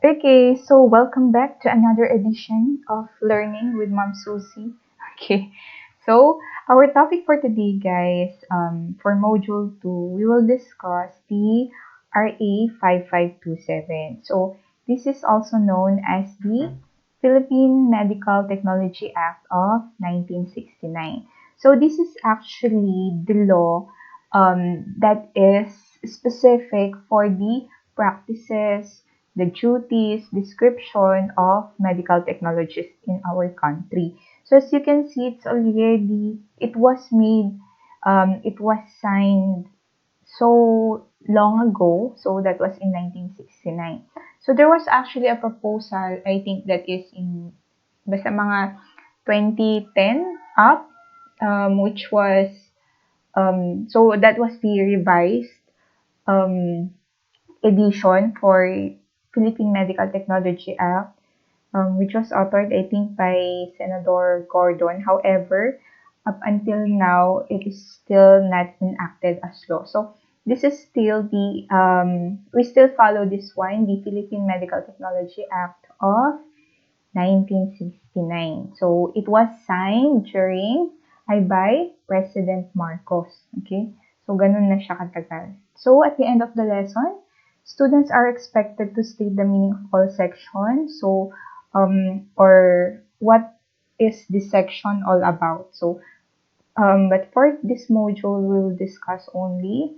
Okay, so welcome back to another edition of Learning with Mom Susie. Okay, so our topic for today, guys, for Module 2, we will discuss the RA 5527. So this is also known as the Philippine Medical Technology Act of 1969. So this is actually the law that is specific for the practices, the duties, description of medical technologists in our country. So as you can see, it was made, it was signed so long ago. So that was in 1969. So there was actually a proposal, I think that is in basta mga 2010 up, which was, so that was the revised um, edition for Philippine Medical Technology Act, which was authored, I think, by Senator Gordon. However, up until now, it is still not enacted as law. So this is still we still follow this one, the Philippine Medical Technology Act of 1969. So it was signed during by President Marcos. Okay? So ganun na siya katagal. So at the end of the lesson, students are expected to state the meaning of all sections. So or what is this section all about? So but for this module, we will discuss only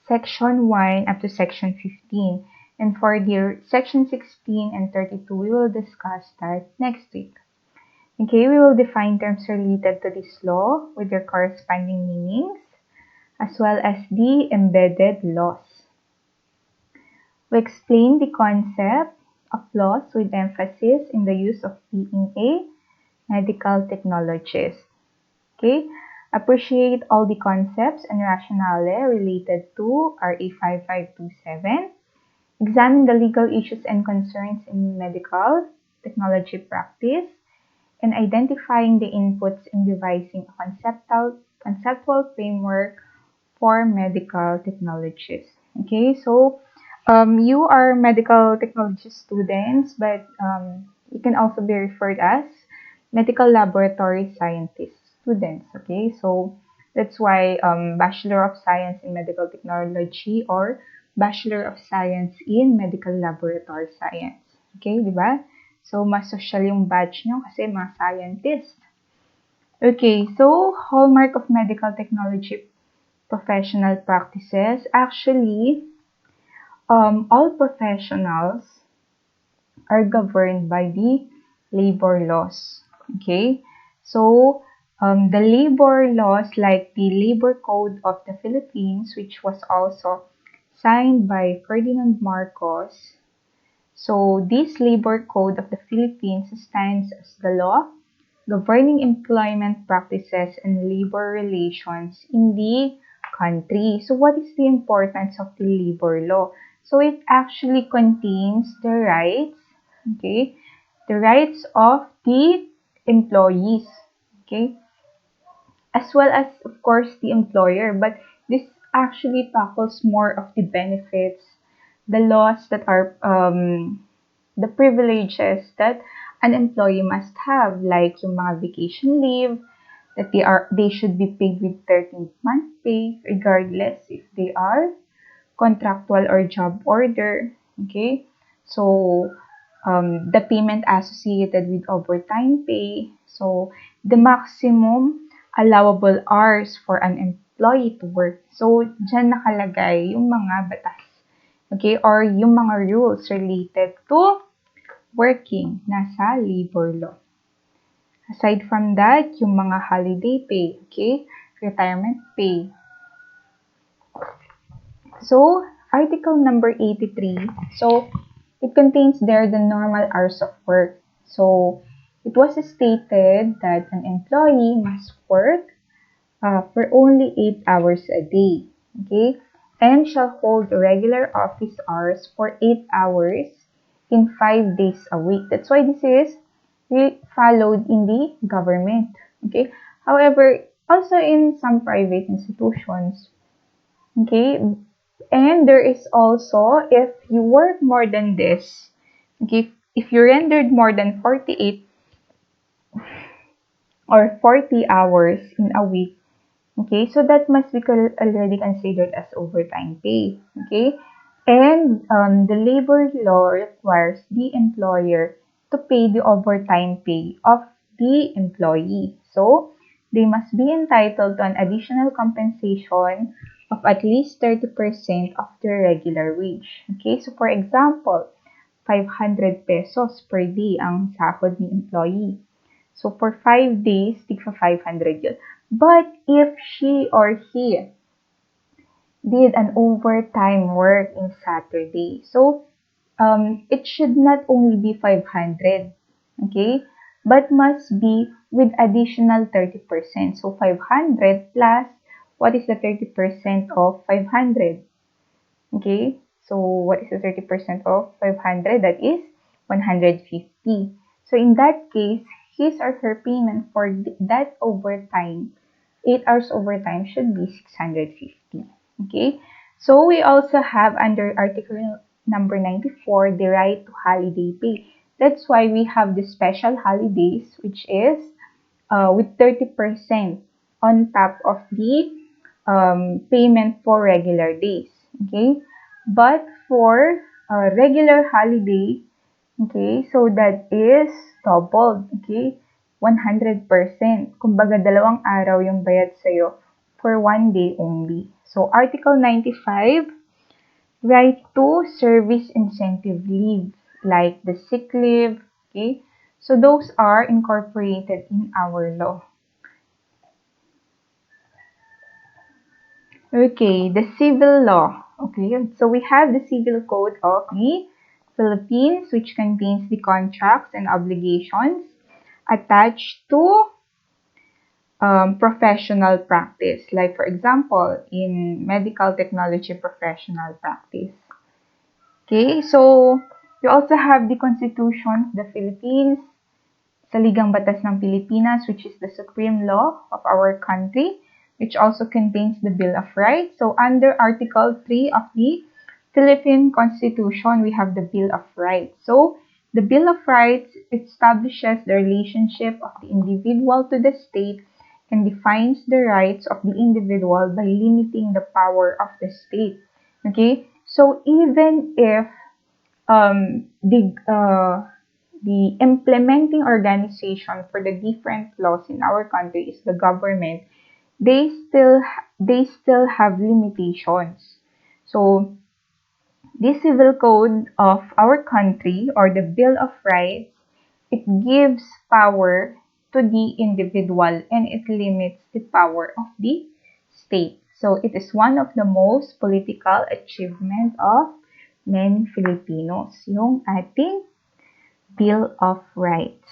section 1 up to section 15. And for the section 16 and 32, we will discuss that next week. Okay, we will define terms related to this law with their corresponding meanings, as well as the embedded laws. We explain the concept of laws with emphasis in the use of being a medical technologist. Okay, appreciate all the concepts and rationale related to RA 5527. Examine the legal issues and concerns in medical technology practice, and identifying the inputs in devising a conceptual framework for medical technologies. Okay, so you are medical technology students, but you can also be referred as medical laboratory scientist students. Okay, so that's why Bachelor of Science in Medical Technology or Bachelor of Science in Medical Laboratory Science. Okay, di ba? So, mas social yung batch nyo kasi mga scientist. Okay, so hallmark of medical technology professional practices. Actually, all professionals are governed by the labor laws. Okay, so the labor laws, like the Labor Code of the Philippines, which was also signed by Ferdinand Marcos. So this Labor Code of the Philippines stands as the law governing employment practices and labor relations in the country. So what is the importance of the labor law? So it actually contains the rights, okay, the rights of the employees, okay, as well as, of course, the employer. But this actually tackles more of the benefits, the laws that are the privileges that an employee must have, like yung mga vacation leave, that they should be paid with 13th month pay regardless if they are contractual or job order. Okay, so the payment associated with overtime pay. So the maximum allowable hours for an employee to work. So dyan nakalagay yung mga batas. Okay, or yung mga rules related to working nasa labor law. Aside from that, yung mga holiday pay, okay, retirement pay. So, article number 83, so it contains there the normal hours of work. So, it was stated that an employee must work for only 8 hours a day, okay, and shall hold regular office hours for 8 hours in 5 days a week. That's why this is followed in the government, okay. However, also in some private institutions, okay, and there is also, if you work more than this, Okay, if you rendered more than 48 or 40 hours in a week, okay, so that must be already considered as overtime pay. Okay, and the labor law requires the employer to pay the overtime pay of the employee. So they must be entitled to an additional compensation of at least 30% of their regular wage. Okay, so for example, 500 pesos per day ang sahod ni employee. So, for 5 days, tigpa 500 yun. But, if she or he did an overtime work in Saturday, so, it should not only be 500, okay? But must be with additional 30%. So, 500 plus, what is the 30% of 500? Okay? So, what is the 30% of 500? That is 150. So, in that case, his or her payment for that overtime, 8 hours overtime, should be 650. Okay? So, we also have under Article number 94, the right to holiday pay. That's why we have the special holidays, which is with 30% on top of the payment for regular days. Okay? But for regular holiday, okay, so that is doubled. Okay? 100%. Kumbaga, dalawang araw yung bayad sa'yo for 1 day only. So, Article 95, right to service incentive leave, like the sick leave. Okay? So, those are incorporated in our law. Okay, the civil law. Okay, so we have the Civil Code of the Philippines, which contains the contracts and obligations attached to professional practice. Like, for example, in medical technology professional practice. Okay, so we also have the Constitution of the Philippines, Saligang Batas ng Pilipinas, which is the supreme law of our country, which also contains the Bill of Rights. So under Article 3 of the Philippine Constitution, we have the Bill of Rights. So the Bill of Rights establishes the relationship of the individual to the state and defines the rights of the individual by limiting the power of the state. Okay? So even if um, the uh, the implementing organization for the different laws in our country is the government, they still have limitations. So the civil code of our country, or the Bill of Rights, it gives power to the individual and it limits the power of the state. So it is one of the most political achievement of many Filipinos, yung ating Bill of Rights.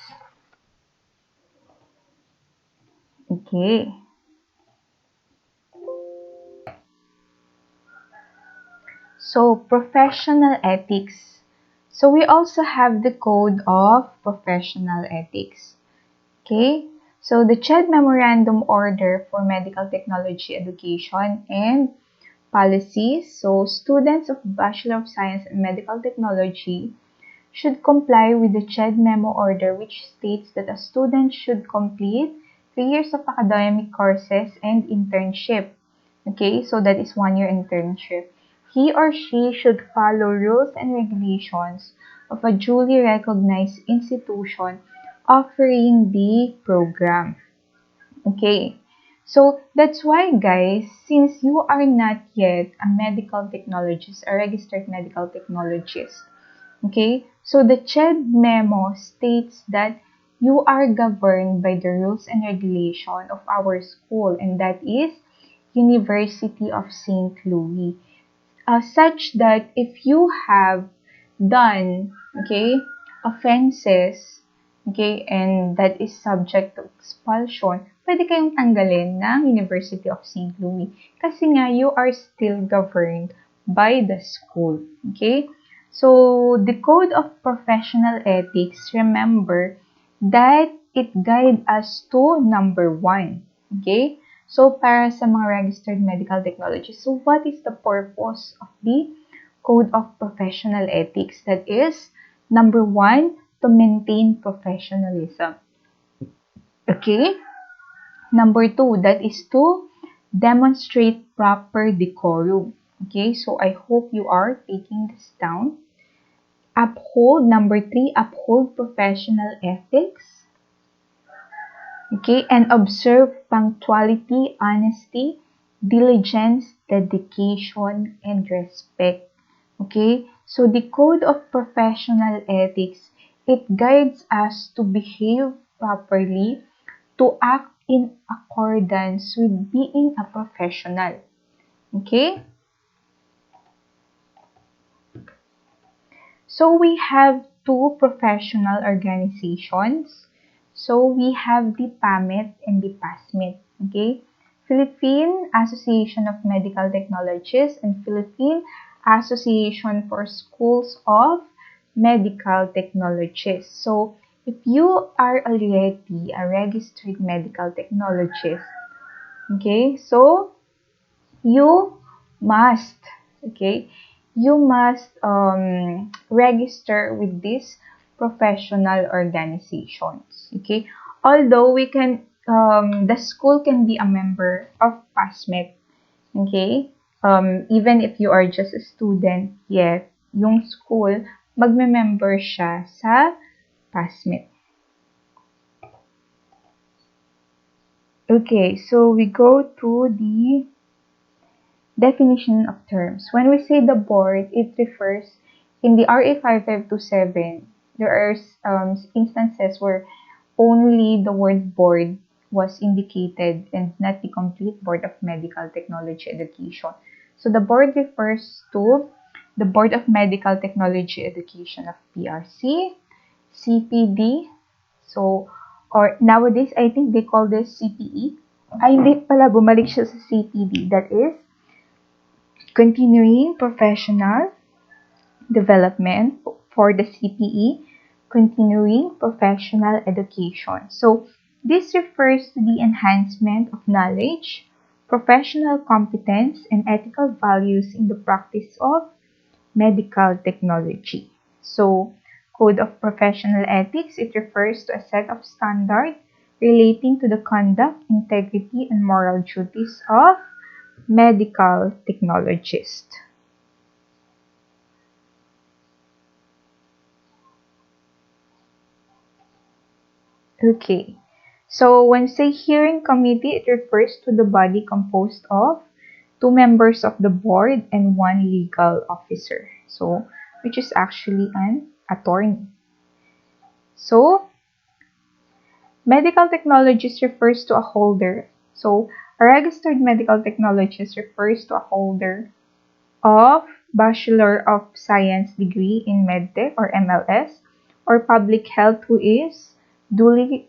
Okay. So, professional ethics. So, we also have the Code of Professional Ethics. Okay. So, the CHED Memorandum Order for Medical Technology Education and Policies. So, students of Bachelor of Science in Medical Technology should comply with the CHED Memo Order, which states that a student should complete 3 years of academic courses and internship. Okay, so that is 1 year internship. He or she should follow rules and regulations of a duly recognized institution offering the program. Okay, so that's why, guys, since you are not yet a medical technologist, a registered medical technologist, okay, so the CHED memo states that you are governed by the rules and regulation of our school, and that is University of St. Louis, such that if you have done, okay, offenses, okay, and that is subject to expulsion, pwede kayong tanggalin ng University of St. Louis kasi nga you are still governed by the school, okay? So, the Code of Professional Ethics, remember that it guides us to number 1, okay? So, para sa mga registered medical technologists, so what is the purpose of the Code of Professional Ethics? That is Number 1, to maintain professionalism. Okay? Number 2, that is to demonstrate proper decorum. Okay, so I hope you are taking this down. Number 3, uphold professional ethics. Okay, and observe punctuality, honesty, diligence, dedication, and respect. Okay, so the code of professional ethics, it guides us to behave properly, to act in accordance with being a professional. Okay, so we have two professional organizations. So we have the PAMET and the PASMET. Okay, Philippine Association of Medical Technologists and Philippine Association for Schools of Medical Technologists. So if you are already a registered medical technologist, okay, so you must, okay, you must register with these professional organizations. Okay, although we can, the school can be a member of PASMET. Okay, even if you are just a student yet, yung school magme-member siya sa PASMET. Okay, so we go to the definition of terms. When we say the board, it refers in the RA 5527. There are instances where only the word board was indicated and not the complete Board of Medical Technology Education. So the board refers to the Board of Medical Technology Education of PRC, CPD, so, or nowadays I think they call this CPE. Ay, hindi pala, bumalik siya sa CPD. That is Continuing Professional Development for the CPE, Continuing Professional Education. So, this refers to the enhancement of knowledge, professional competence, and ethical values in the practice of medical technology. So, Code of Professional Ethics, it refers to a set of standards relating to the conduct, integrity, and moral duties of medical technologists. Okay, so when say hearing committee, it refers to the body composed of two members of the board and one legal officer. So, which is actually an attorney. So, medical technologist refers to a holder. So, a registered medical technologist refers to a holder of Bachelor of Science degree in MedTech or MLS or Public Health who is duly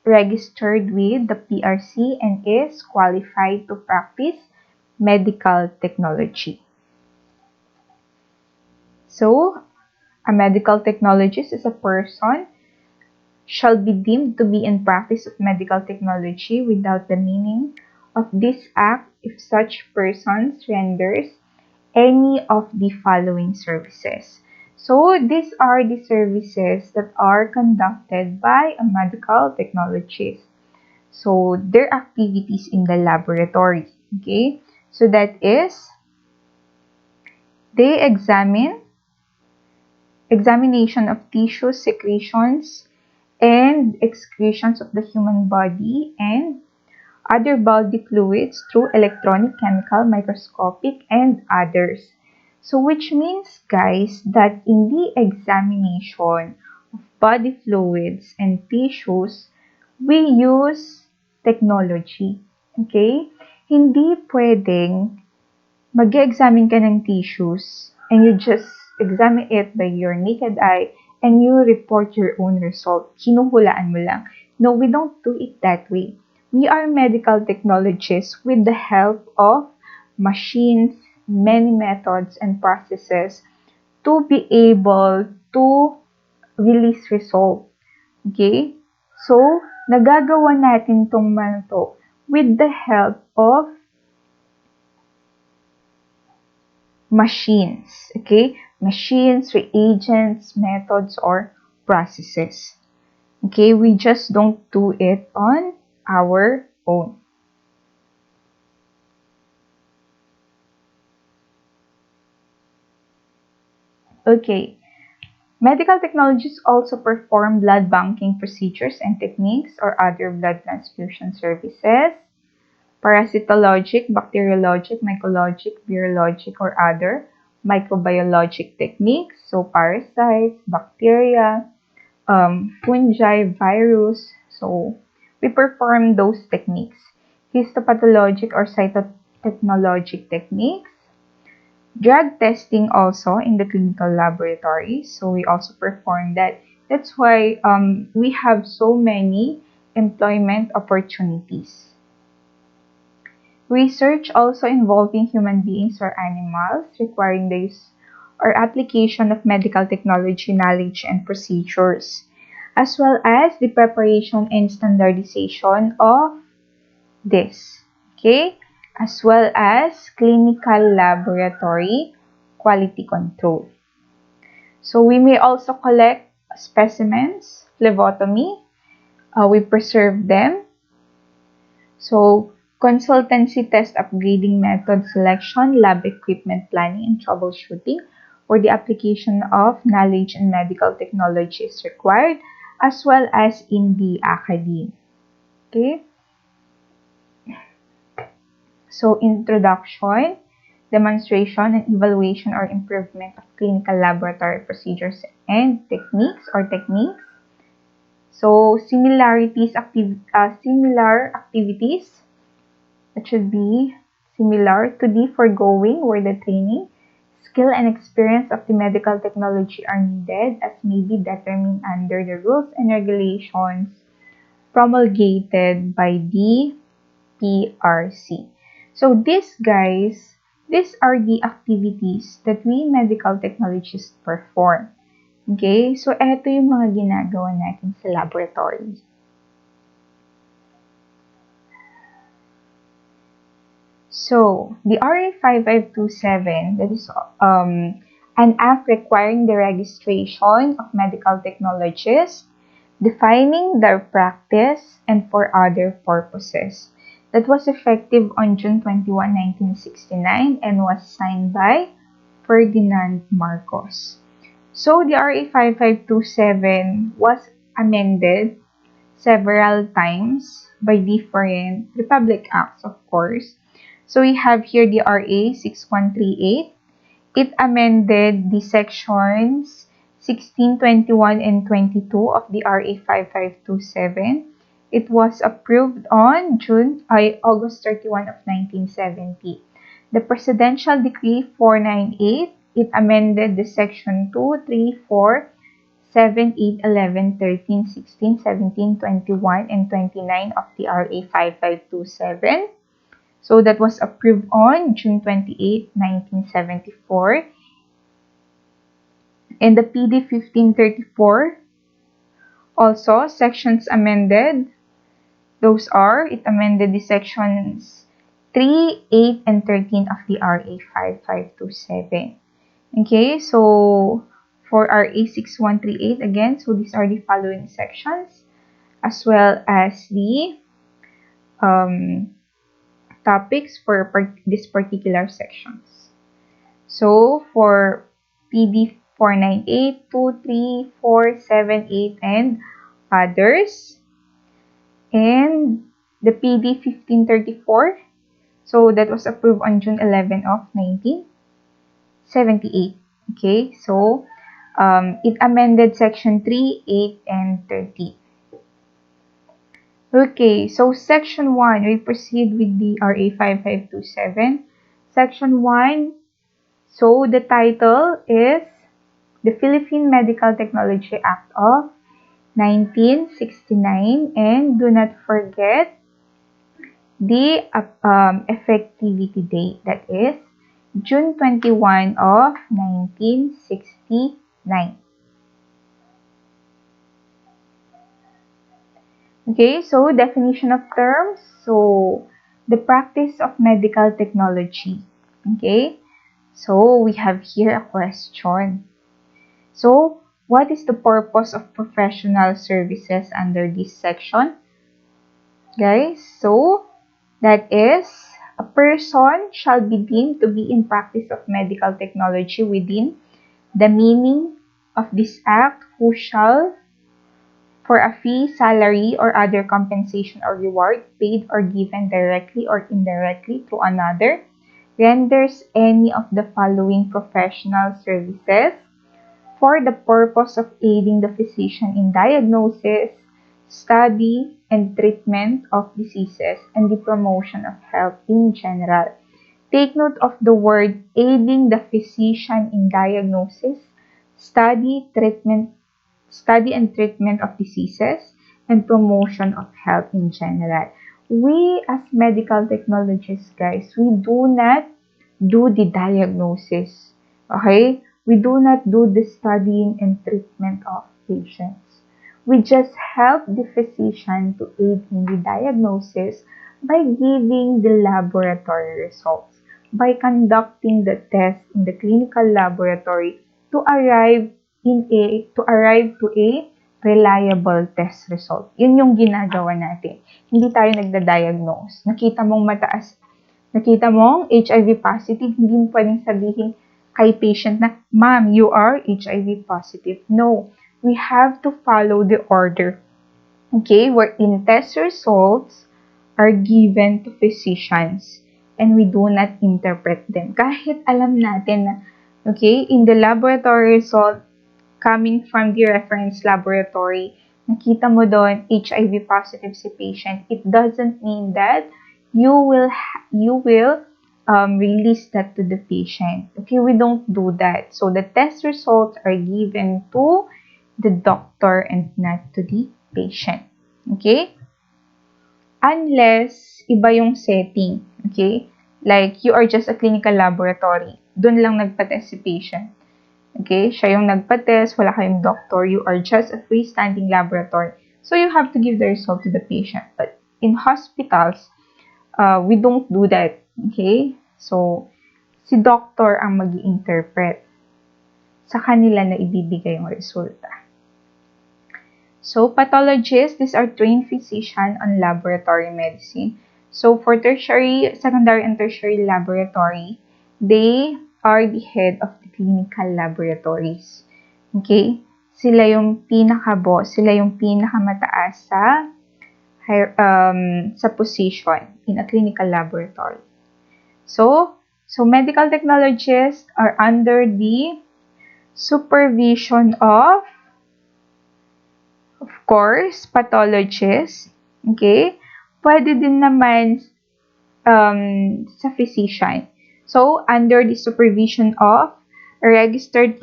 registered with the PRC and is qualified to practice medical technology. So, a medical technologist is a person shall be deemed to be in practice of medical technology without the meaning of this act if such persons renders any of the following services. So, these are the services that are conducted by a medical technologist. So, their activities in the laboratory. Okay, so that is they examination of tissues, secretions, and excretions of the human body and other body fluids through electronic, chemical, microscopic, and others. So which means, guys, that in the examination of body fluids and tissues, we use technology. Okay? Hindi pwedeng mag-examine ka ng tissues and you just examine it by your naked eye and you report your own result. Hinuhulaan mo lang. No, we don't do it that way. We are medical technologists with the help of machines, many methods and processes to be able to release result. Okay? So, nagagawa natin tong to with the help of machines. Okay? machines, reagents, methods, or processes. Okay, we just don't do it on our own. Okay, medical technologists also perform blood banking procedures and techniques or other blood transfusion services, parasitologic, bacteriologic, mycologic, virologic, or other microbiologic techniques, so parasites, bacteria, fungi, virus. So we perform those techniques. Histopathologic or cytotechnologic techniques. Drug testing also in the clinical laboratory. So we also perform that. That's why we have so many employment opportunities. Research also involving human beings or animals, requiring the use or application of medical technology knowledge and procedures, as well as the preparation and standardization of this, okay, as well as clinical laboratory quality control. So we may also collect specimens, phlebotomy, we preserve them. So consultancy test upgrading method selection, lab equipment planning and troubleshooting, or the application of knowledge and medical technology is required, as well as in the academe. Okay? So introduction, demonstration, and evaluation or improvement of clinical laboratory procedures and techniques. So similar activities that should be similar to the foregoing, where the training, skill, and experience of the medical technology are needed as may be determined under the rules and regulations promulgated by the PRC. So these are the activities that we medical technologists perform. Okay? So eto yung mga ginagawa natin sa laboratory. So, the RA 5527, that is an act requiring the registration of medical technologists, defining their practice, and for other purposes. That was effective on June 21, 1969 and was signed by Ferdinand Marcos. So, the RA 5527 was amended several times by different Republic Acts, of course. So we have here the RA 6138. It amended the sections 16, 21, and 22 of the RA 5527. It was approved on August 31 of 1970. The Presidential Decree 498, it amended the section 2, 3, 4, 7, 8, 11, 13, 16, 17, 21, and 29 of the RA 5527. So that was approved on June 28, 1974. And the PD 1534, also sections amended. Those are, it amended the sections 3, 8, and 13 of the RA 5527. Okay, so for RA 6138 again, so these are the following sections, as well as the topics for these particular sections. So for PD 498, 2, 3, 4, 7, 8, and others. And the PD 1534, so that was approved on June 11 of 1978. Okay, so it amended section 3, 8, and 30. Okay, so section 1, we proceed with the RA 5527. Section 1, so the title is the Philippine Medical Technology Act of 1969, and do not forget the effectivity date, that is June 21 of 1969. Okay, so definition of terms. So, the practice of medical technology. Okay, So, we have here a question. So, what is the purpose of professional services under this section? Guys, so that is, a person shall be deemed to be in practice of medical technology within the meaning of this act who shall, for a fee, salary, or other compensation or reward, paid or given directly or indirectly to another, renders any of the following professional services for the purpose of aiding the physician in diagnosis, study, and treatment of diseases, and the promotion of health in general. Take note of the word aiding the physician in diagnosis, study, and treatment of diseases, and promotion of health in general. We as medical technologists, guys, we do not do the diagnosis. Okay? We do not do the studying and treatment of patients. We just help the physician to aid in the diagnosis by giving the laboratory results, by conducting the test in the clinical laboratory to arrive to a reliable test result. Yun yung ginagawa natin. Hindi tayo nagda-diagnose. Nakita mong HIV positive, hindi mo pwedeng sabihin kay patient na, "Ma'am, you are HIV positive." No, we have to follow the order. Okay, wherein test results are given to physicians and we do not interpret them. Kahit alam natin na, okay, in the laboratory result coming from the reference laboratory, nakita mo doon HIV positive si patient, it doesn't mean that you will release that to the patient. Okay, we don't do that. So the test results are given to the doctor and not to the patient. Okay? Unless iba yung setting. Okay? Like you are just a clinical laboratory. Doon lang nagpa-test si patient. Okay? Siya yung nagpa-test, wala kayong doctor. You are just a freestanding laboratory. So you have to give the result to the patient. But in hospitals, we don't do that. Okay? So, si doctor ang mag-i-interpret. Sa kanila na ibibigay yung resulta. So, pathologists, these are trained physicians on laboratory medicine. So, for tertiary, secondary, and tertiary laboratory, they are the head of the clinical laboratories. Okay? Sila yung pinaka-boss, sila yung pinakamataas sa position in a clinical laboratory. So medical technologists are under the supervision of course, pathologists. Okay? Pwede din naman sa physician. So, under the supervision of a registered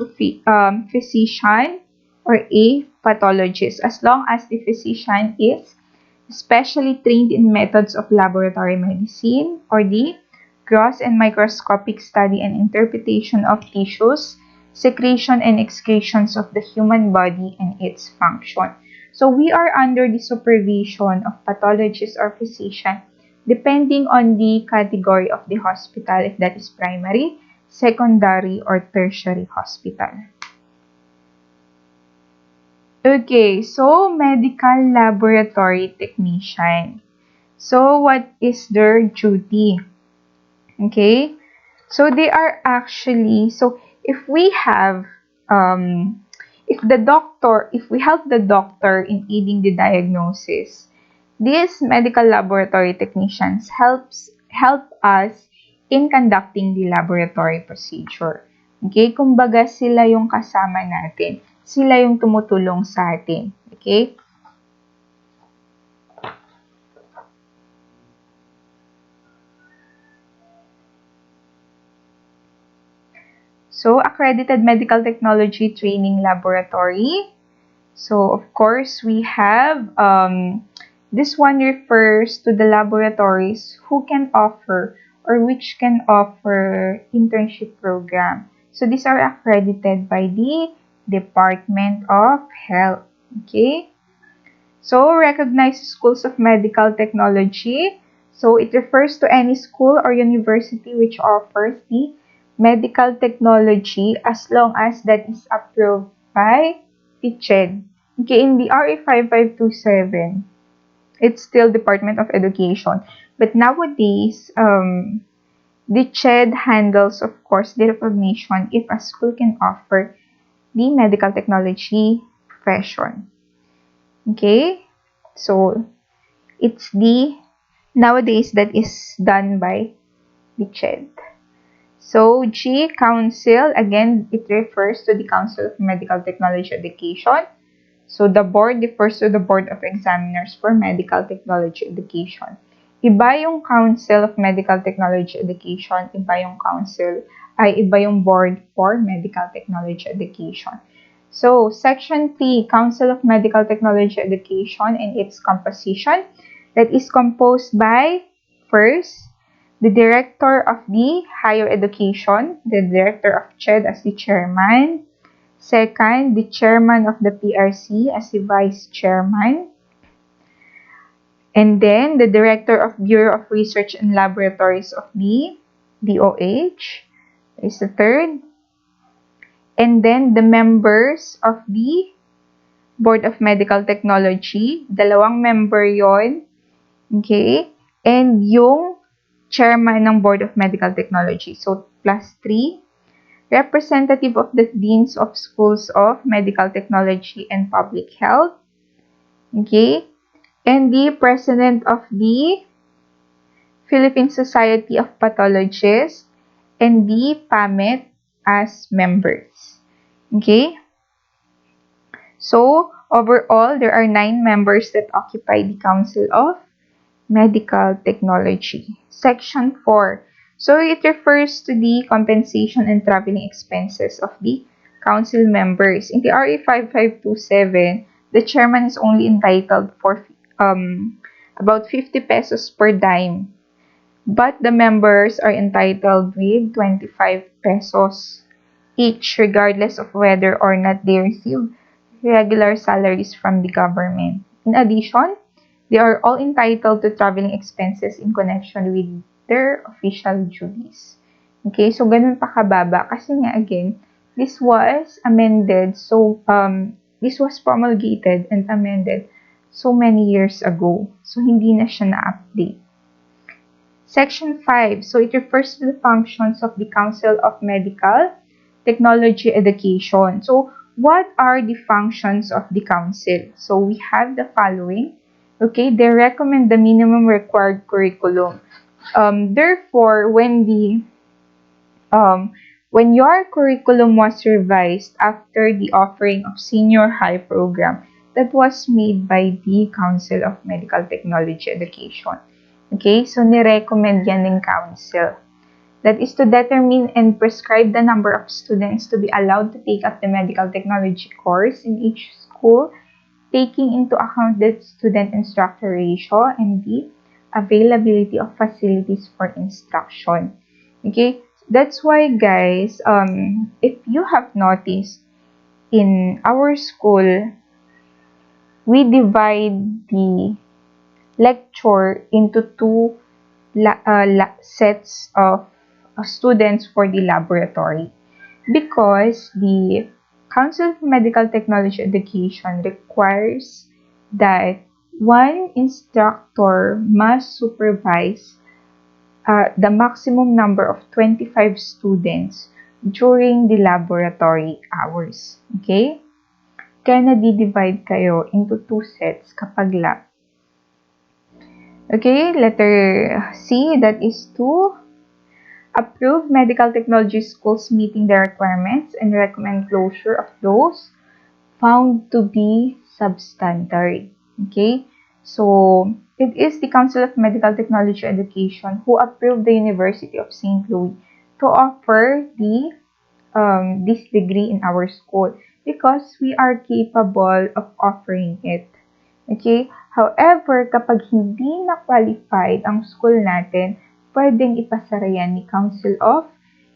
physician or a pathologist, as long as the physician is especially trained in methods of laboratory medicine or the gross and microscopic study and interpretation of tissues, secretion and excretions of the human body and its function. So we are under the supervision of pathologists or physician depending on the category of the hospital, if that is primary, secondary, or tertiary hospital. Okay, so medical laboratory technician. So what is their duty? Okay, so they are actually, so if we have, if we help the doctor in aiding the diagnosis, these medical laboratory technicians help us in conducting the laboratory procedure. Okay, kumbaga sila yung kasama natin. Sila yung tumutulong sa atin. Okay? So, accredited medical technology training laboratory. So, of course, we have, this one refers to the laboratories who can offer or which can offer internship program. So, these are accredited by the Department of Health. Okay? So, recognized schools of medical technology. So, it refers to any school or university which offers the medical technology as long as that is approved by the CHED. Okay, in the RA 5527, it's still Department of Education. But nowadays, the CHED handles, of course, the recognition if a school can offer the medical technology profession. Okay? So, it's the nowadays that is done by the CHED. So, G, Council, again, it refers to the Council of Medical Technology Education. So, the board refers to the Board of Examiners for Medical Technology Education. Iba yung Council of Medical Technology Education, iba yung iba yung Board for Medical Technology Education. So, Section 3, Council of Medical Technology Education and its composition, that is composed by, first, the Director of the Higher Education, the Director of CHED as the Chairman. Second, the Chairman of the PRC as the Vice Chairman. And then, the Director of Bureau of Research and Laboratories of the DOH is the third. And then, the members of the Board of Medical Technology, dalawang member yon. Okay? And yung chairman ng Board of Medical Technology. So, plus 3. Representative of the Deans of Schools of Medical Technology and Public Health. Okay? And the President of the Philippine Society of Pathologists and the PAMET as members. Okay? So, overall, there are 9 members that occupy the Council of Medical Technology. Section 4. So, it refers to the compensation and traveling expenses of the council members. In the RA 5527, the chairman is only entitled for about 50 pesos per dime. But the members are entitled with 25 pesos each, regardless of whether or not they receive regular salaries from the government. In addition, they are all entitled to traveling expenses in connection with their official duties. Okay, so ganun pa kababa. Kasi nga, again, this was amended. So, this was promulgated and amended so many years ago. So, hindi na siya na-update. Section 5. So, it refers to the functions of the Council of Medical Technology Education. So, what are the functions of the council? So, we have the following. Okay, they recommend the minimum required curriculum. Therefore, when your curriculum was revised after the offering of senior high program, that was made by the Council of Medical Technology Education. Okay, so ni-recommend yan ng council. That is to determine and prescribe the number of students to be allowed to take up the medical technology course in each school, taking into account the student-instructor ratio and the availability of facilities for instruction. Okay, that's why, guys, if you have noticed, in our school, we divide the lecture into 2 sets of students for the laboratory, because the Council of Medical Technology Education requires that one instructor must supervise the maximum number of 25 students during the laboratory hours. Okay? Kaya na-divide kayo into 2 sets kapag lab. Okay, letter C, that is to approve medical technology schools meeting the requirements and recommend closure of those found to be substandard. Okay, so it is the Council of Medical Technology Education who approved the University of St. Louis to offer this degree in our school because we are capable of offering it. Okay? However, kapag hindi na-qualified ang school natin, pwedeng ipasara yan ni Council of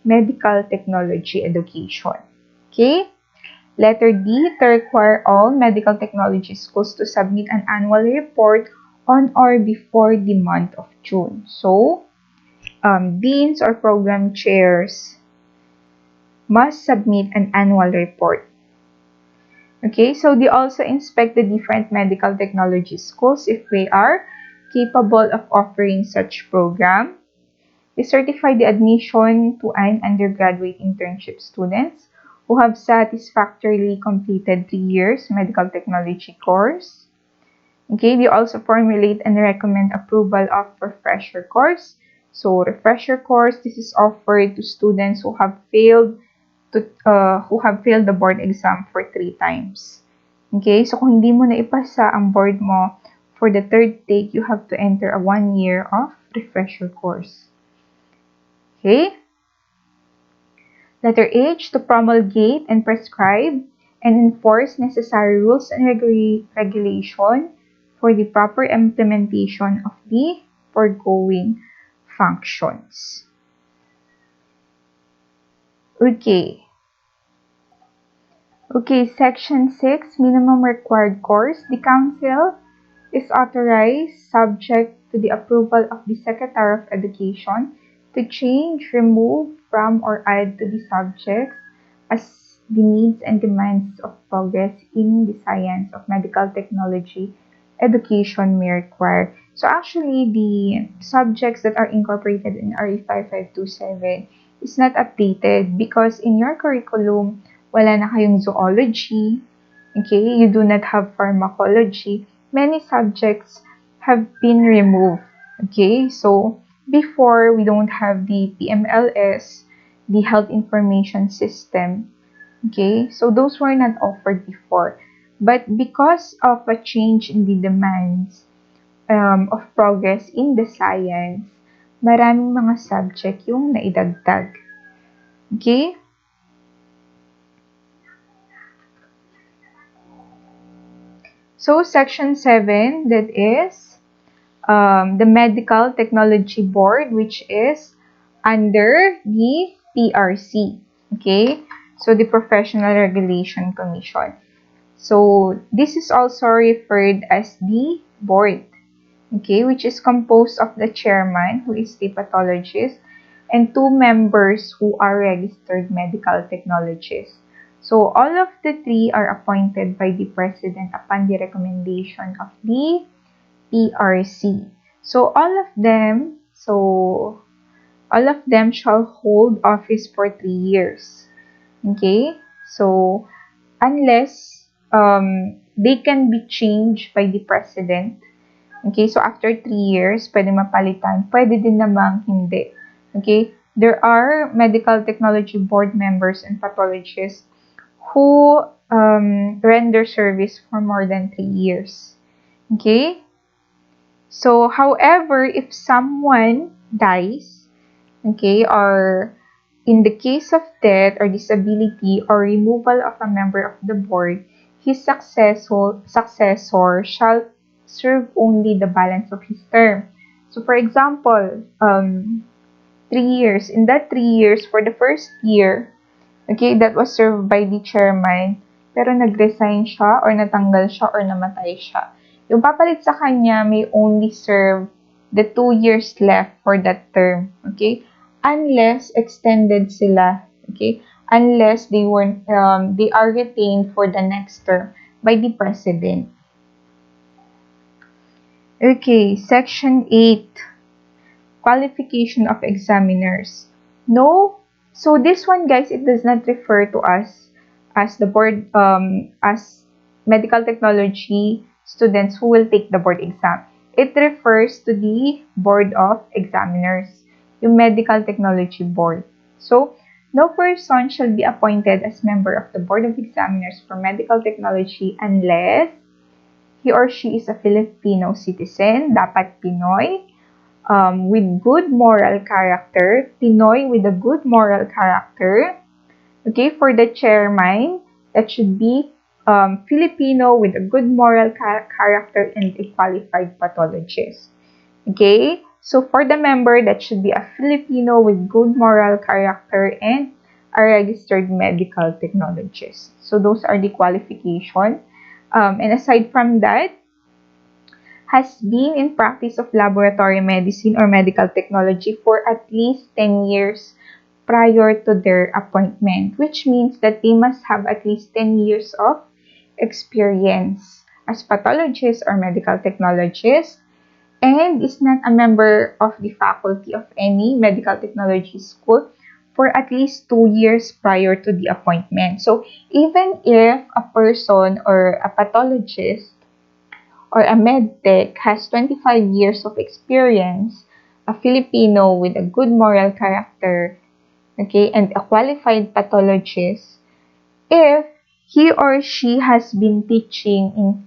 Medical Technology Education. Okay? Letter D, to require all medical technology schools to submit an annual report on or before the month of June. So, deans or program chairs must submit an annual report. Okay, so they also inspect the different medical technology schools if they are capable of offering such program. They certify the admission to an undergraduate internship students who have satisfactorily completed 3 years medical technology course. Okay, they also formulate and recommend approval of refresher course. So refresher course, this is offered to students who have failed the board exam for 3 times. Okay, so kung hindi mo na ipasa ang board mo for the third take, you have to enter a 1 year of refresher course. Okay? Letter H, to promulgate and prescribe and enforce necessary rules and regulation for the proper implementation of the foregoing functions. Okay. Okay, Section 6, minimum required course. The Council is authorized, subject to the approval of the Secretary of Education, to change, remove from, or add to the subjects as the needs and demands of progress in the science of medical technology education may require. So actually, the subjects that are incorporated in RE 5527 is not updated because in your curriculum, wala na kayong zoology, okay? You do not have pharmacology. Many subjects have been removed, okay? So, before, we don't have the PMLS, the Health Information System, okay? So, those were not offered before. But because of a change in the demands of progress in the science, maraming mga subject yung naidagdag. Okay? So, Section 7, that is the Medical Technology Board, which is under the PRC. Okay? So, the Professional Regulation Commission. So, this is also referred as the board, okay, which is composed of the chairman, who is the pathologist, and 2 members who are registered medical technologists. So, all of the 3 are appointed by the president upon the recommendation of the PRC. So, all of them shall hold office for 3 years. Okay? So, unless they can be changed by the president. Okay, so after 3 years, pwede mapalitan. Pwede din namang hindi. Okay, there are medical technology board members and pathologists who render service for more than 3 years. Okay, so however, if someone dies, okay, or in the case of death or disability or removal of a member of the board, his successor shall serve only the balance of his term. So, for example, 3 years. In that 3 years, for the first year, okay, that was served by the chairman, pero nag-resign siya or natanggal siya or namatay siya. Yung papalit sa kanya may only serve the 2 years left for that term. Okay? Unless extended sila. Okay? Unless they are retained for the next term by the president. Okay, Section 8. Qualification of examiners. No. So this one, guys, it does not refer to us as the board, as medical technology students who will take the board exam. It refers to the board of examiners, yung medical technology board. So, no person shall be appointed as member of the board of examiners for medical technology unless he or she is a Filipino citizen, dapat Pinoy, with good moral character, Pinoy with a good moral character. Okay, for the chairman, that should be Filipino with a good moral character and a qualified pathologist. Okay, so for the member, that should be a Filipino with good moral character and a registered medical technologist. So those are the qualifications. And aside from that, has been in practice of laboratory medicine or medical technology for at least 10 years prior to their appointment, which means that they must have at least 10 years of experience as pathologists or medical technologists, and is not a member of the faculty of any medical technology school for at least 2 years prior to the appointment. So even if a person or a pathologist or a medtech has 25 years of experience, a Filipino with a good moral character, okay, and a qualified pathologist, if he or she has been teaching in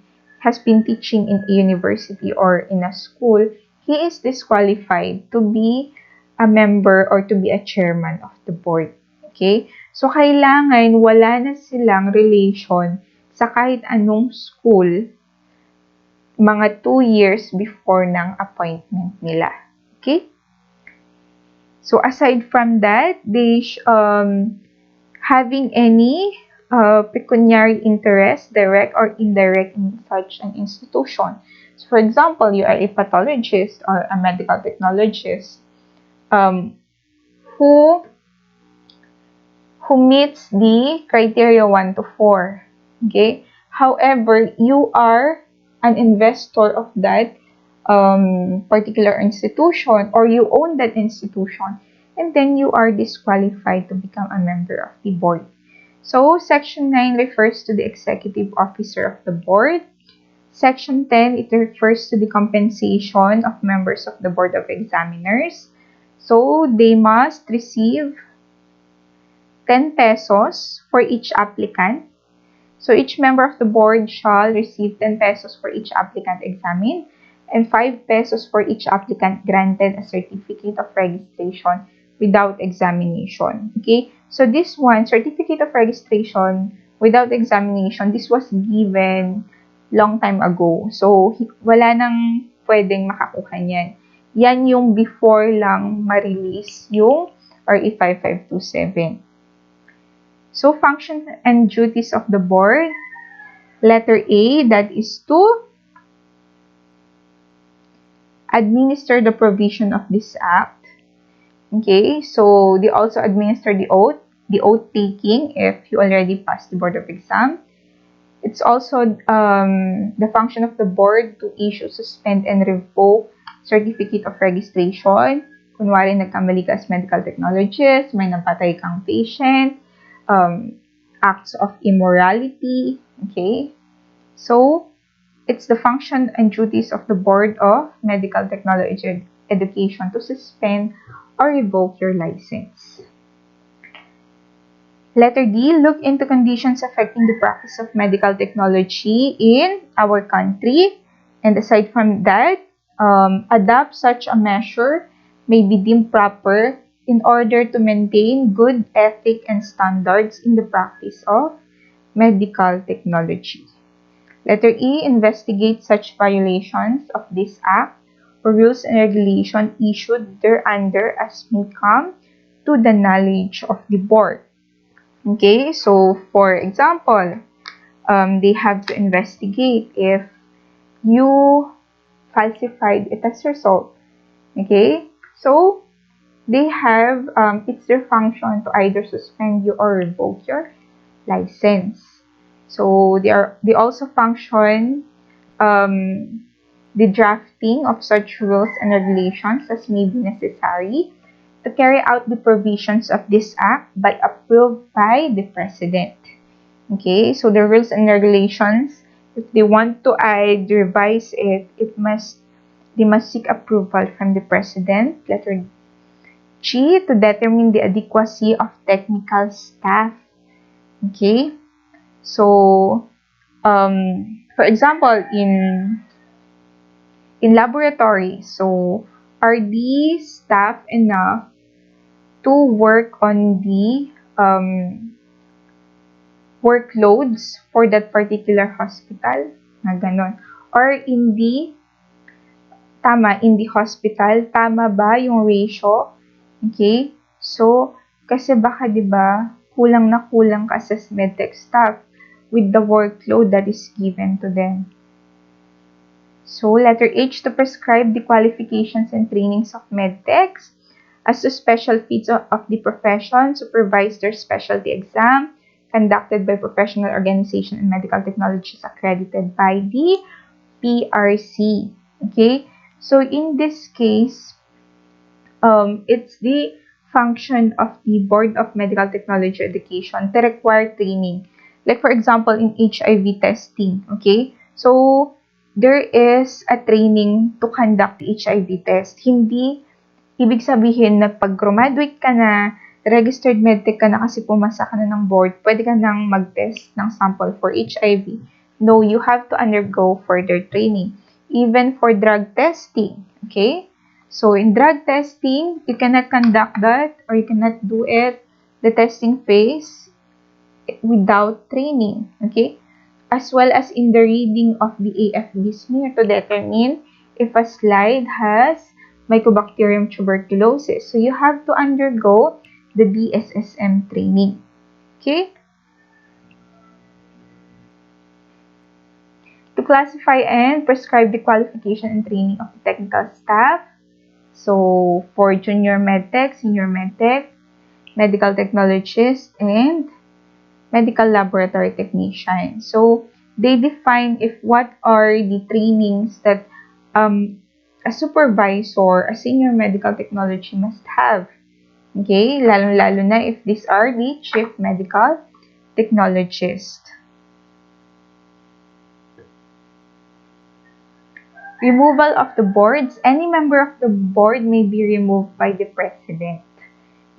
a university or in a school, he is disqualified to be a member or to be a chairman of the board. Okay? So, kailangan wala na silang relation sa kahit anong school mga 2 years before ng appointment nila. Okay? So, aside from that, having any pecuniary interest, direct or indirect, in such an institution. So, for example, you are a pathologist or a medical technologist who meets the criteria 1 to 4. Okay? However, you are an investor of that particular institution, or you own that institution, and then you are disqualified to become a member of the board. So, Section 9 refers to the executive officer of the board. Section 10, it refers to the compensation of members of the Board of Examiners. So, they must receive 10 pesos for each applicant. So, each member of the board shall receive 10 pesos for each applicant examined and 5 pesos for each applicant granted a certificate of registration without examination. Okay? So, this one, certificate of registration without examination, this was given long time ago. So, wala nang pwedeng makakuha niyan. Yan yung before lang ma-release yung RE 5527. So, functions and duties of the board. Letter A, that is to administer the provision of this act. Okay, so they also administer the oath taking if you already passed the board of exam. It's also the function of the board to issue, suspend, and revoke certificate of registration. Kunwari, nagkamali ka as medical technologist, may napatay kang patient, acts of immorality, okay? So, it's the function and duties of the Board of Medical Technology Education to suspend or revoke your license. Letter D, look into conditions affecting the practice of medical technology in our country. And aside from that, adopt such a measure may be deemed proper in order to maintain good ethic and standards in the practice of medical technology. Letter E, investigate such violations of this act or rules and regulation issued thereunder as may come to the knowledge of the board. Okay, so for example, they have to investigate if you falsified a test result. Okay, so they have, it's their function to either suspend you or revoke your license. So they also function the drafting of such rules and regulations as may be necessary to carry out the provisions of this act by approved by the President. Okay, so the rules and regulations, if they want to revise it, they must seek approval from the President. Letter G, to determine the adequacy of technical staff. Okay, so for example, in laboratory, so are these staff enough to work on the workloads for that particular hospital? Na ganon. Or in the hospital, tama ba yung ratio? Okay? So, kasi baka 'di ba, kulang na kulang ka sa medtech staff with the workload that is given to them. So, letter H, to prescribe the qualifications and trainings of medtechs. as to special feats of the profession, supervise their specialty exam, conducted by professional organization and medical technologies accredited by the PRC. Okay? So, in this case, it's the function of the Board of Medical Technology Education to require training. Like, for example, in HIV testing. Okay? So, there is a training to conduct the HIV test. Hindi ibig sabihin na pag graduate ka na, registered medtech ka na kasi pumasa ka na ng board, pwede ka nang mag-test ng sample for HIV. No, you have to undergo further training. Even for drug testing, okay? So, in drug testing, you cannot conduct that or you cannot do it, the testing phase, without training, okay? As well as in the reading of the AFB smear to determine if a slide has Mycobacterium tuberculosis. So you have to undergo the BSSM training. Okay? To classify and prescribe the qualification and training of the technical staff. So for junior medtech, senior medtech, medical technologist, and medical laboratory technician. So they define if what are the trainings that a supervisor, a senior medical technology must have. Okay? Lalo-lalo na if these are the chief medical technologist. Removal of the boards. Any member of the board may be removed by the president.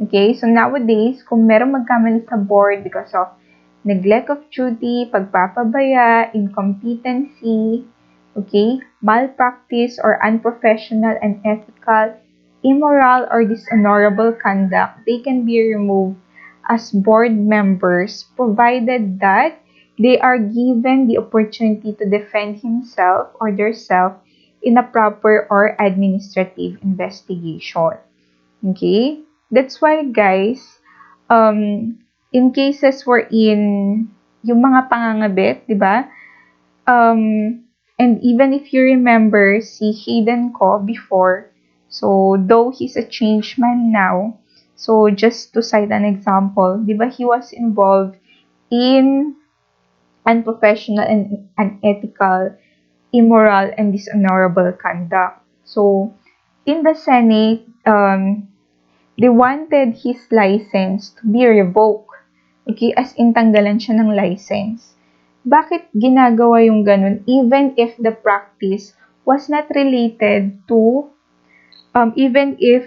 Okay? So nowadays, kung merong magkamali sa board because of neglect of duty, pagpapabaya, incompetency, okay, malpractice or unprofessional, unethical, immoral, or dishonorable conduct, they can be removed as board members provided that they are given the opportunity to defend himself or theirself in a proper or administrative investigation. Okay? That's why, guys, in cases wherein yung mga pangangabit, di ba? And even if you remember si Hayden Ko before, so though he's a changed man now, so just to cite an example, di ba he was involved in unprofessional and unethical, immoral, and dishonorable conduct. So, in the Senate, they wanted his license to be revoked. Okay, as in tanggalan siya ng license. Bakit ginagawa yung ganun? Even if the practice was not related to, even if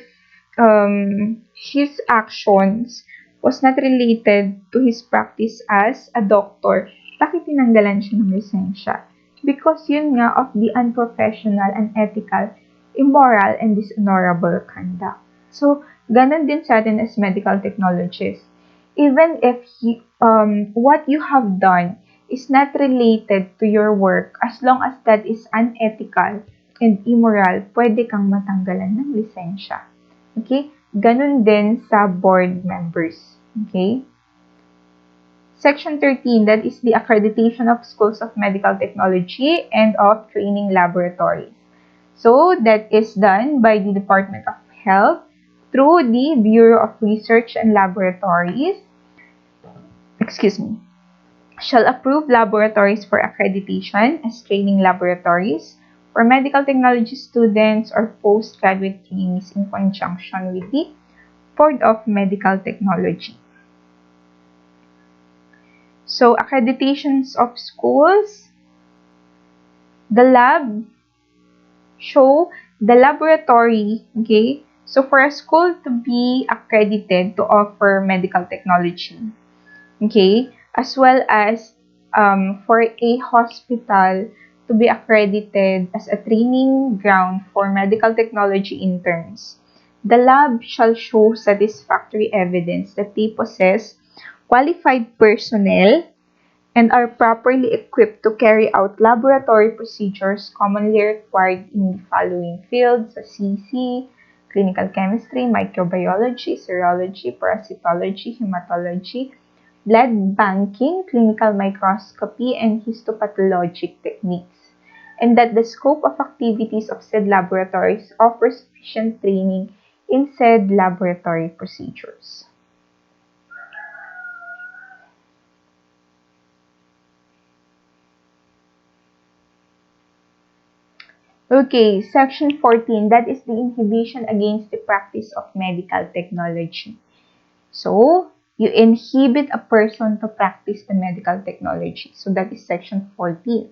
his actions was not related to his practice as a doctor, bakit tinanggalan siya ng lisensya? Because yun nga of the unprofessional, unethical, immoral, and dishonorable conduct. So, ganun din sa atin as medical technologists. Even if what you have done is not related to your work, as long as that is unethical and immoral, pwede kang matanggalan ng lisensya. Okay? Ganun din sa board members. Okay? Section 13, that is the accreditation of schools of medical technology and of training laboratories. So, that is done by the Department of Health through the Bureau of Research and Laboratories, shall approve laboratories for accreditation as training laboratories for medical technology students or postgraduate trainees in conjunction with the Board of Medical Technology. So, accreditations of schools, the lab show the laboratory, okay? So, for a school to be accredited to offer medical technology, okay, as well as for a hospital to be accredited as a training ground for medical technology interns, the lab shall show satisfactory evidence that they possess qualified personnel and are properly equipped to carry out laboratory procedures commonly required in the following fields: CC, clinical chemistry, microbiology, serology, parasitology, hematology, blood banking, clinical microscopy, and histopathologic techniques, and that the scope of activities of said laboratories offers sufficient training in said laboratory procedures. Okay, Section 14, that is the inhibition against the practice of medical technology. So, you inhibit a person to practice the medical technology. So, that is Section 14.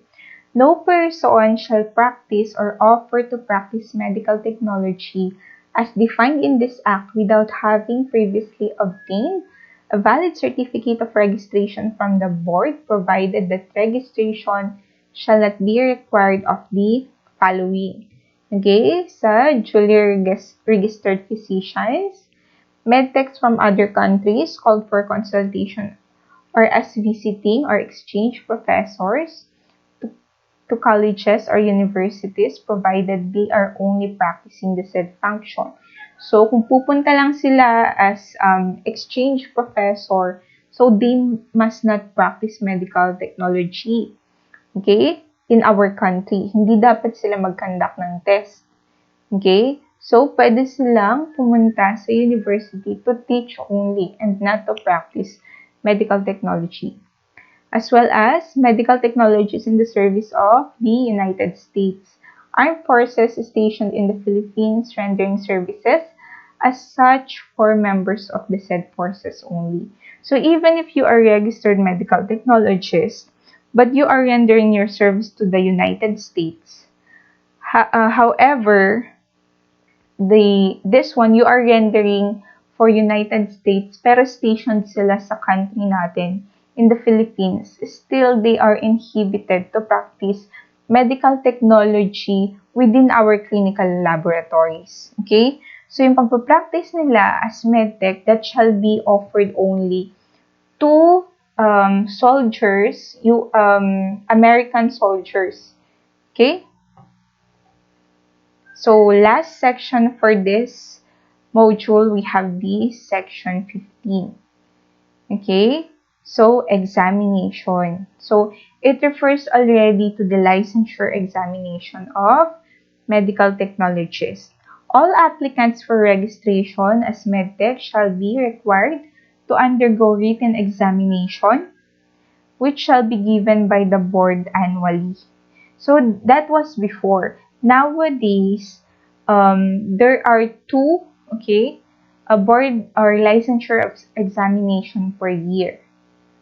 No person shall practice or offer to practice medical technology as defined in this Act without having previously obtained a valid certificate of registration from the board, provided that registration shall not be required of the following. Okay, sa duly registered physicians, medtechs from other countries called for consultation, or as visiting or exchange professors to colleges or universities, provided they are only practicing the said function. So, kung pupunta lang sila as exchange professor, so they must not practice medical technology. Okay? In our country. Hindi dapat sila mag-conduct ng test. Okay? So, pwede silang pumunta sa university to teach only and not to practice medical technology, as well as medical technologies in the service of the United States Armed Forces stationed in the Philippines, rendering services as such for members of the said forces only. So even if you are a registered medical technologist, but you are rendering your service to the United States, however, this one you are rendering for United States pero stationed sila sa country natin in the Philippines, still they are inhibited to practice medical technology within our clinical laboratories. Okay? So yung pagpapractice nila as medtech, that shall be offered only to soldiers, American soldiers. Okay? So, last section for this module, we have the section 15. Okay? So, examination. So, it refers already to the licensure examination of medical technologists. All applicants for registration as medtech shall be required to undergo written examination, which shall be given by the board annually. So that was before. Nowadays, there are two, okay, a board or licensure examination per year.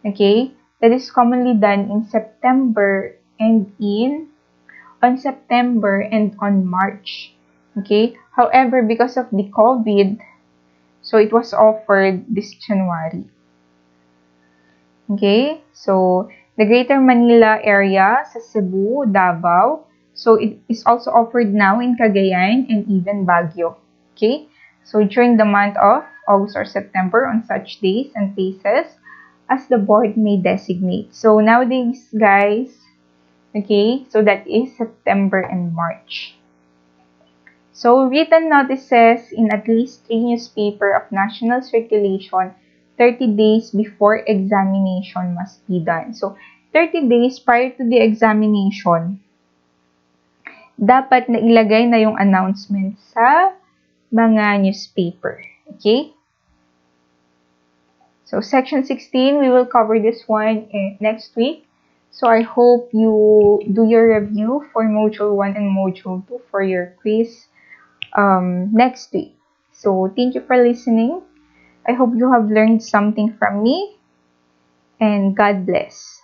Okay, that is commonly done in September and on September and on March. Okay, however, because of the COVID, so it was offered this January. Okay, so the Greater Manila area sa Cebu, Davao. So it is also offered now in Cagayan and even Baguio. Okay, so during the month of August or September on such days and places as the board may designate. So nowadays, guys, okay, so that is September and March. So written notices in at least 3 newspapers of national circulation 30 days before examination must be done. So, 30 days prior to the examination, dapat na ilagay na yung announcement sa mga newspaper. Okay? So, section 16, we will cover this one next week. So, I hope you do your review for module 1 and module 2 for your quiz next week. So, thank you for listening. I hope you have learned something from me, and God bless.